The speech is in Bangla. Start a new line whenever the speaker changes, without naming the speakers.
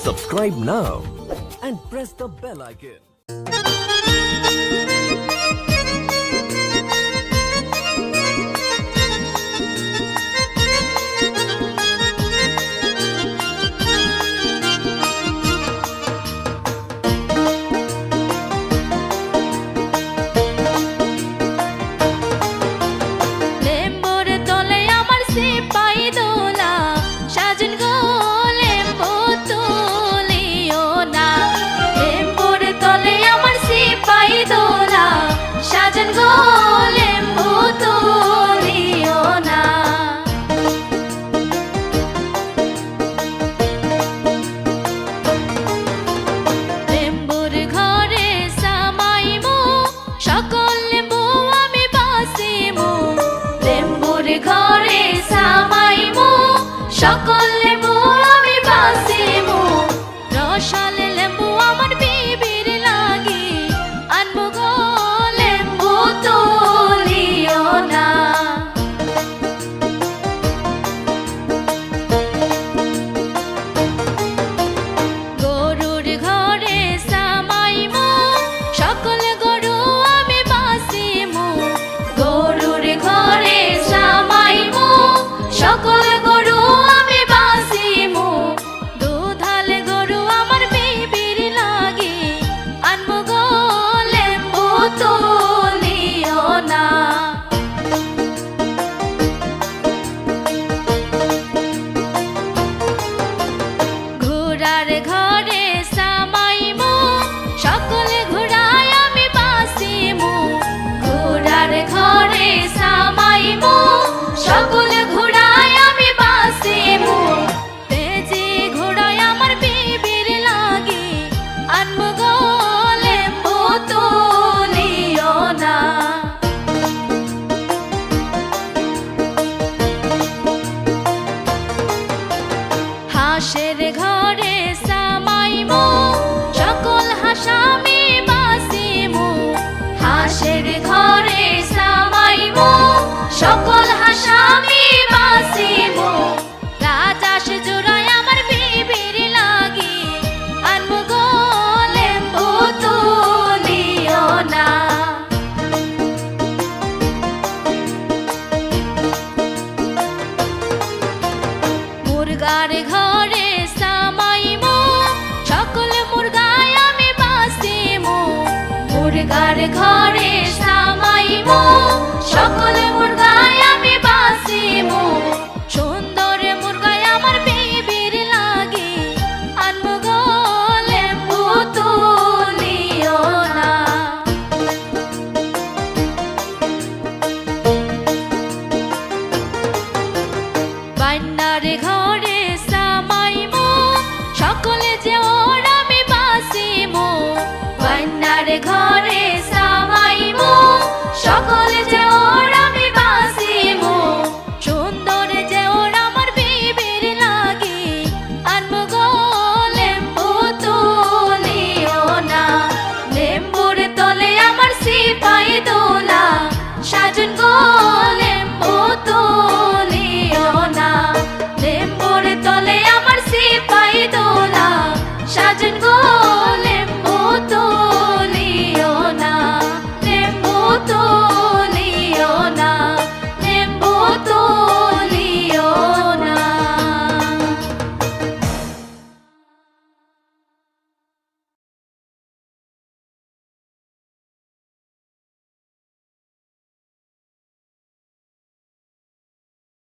Subscribe now and press the bell icon.
সকল লেবু আমি বাসিমু রসাল লেবু আমার বিবির লাগি আনবো গো লেবু তুলিও না গরুর ঘরে সামাইমু সকল গরু আমি বাসিমু গরুর ঘরে সামাইমু সকল গরু সকল ঘোড়ায় আমি বাসিমু তেজি ঘোড়ায় আমার বিবির লাগি আনবো গো লেবু তুলিও না হাঁসের ঘরে সামাইমু সকল হাঁস আমি বাসিমু হাঁসের ঘরে সামাইমু সকল হাঁস আমি বাসিমু রাজহাঁস জোড়ায় আমার বিবির লাগি আনবো গো লেবু তুলিও না মুরগার ঘর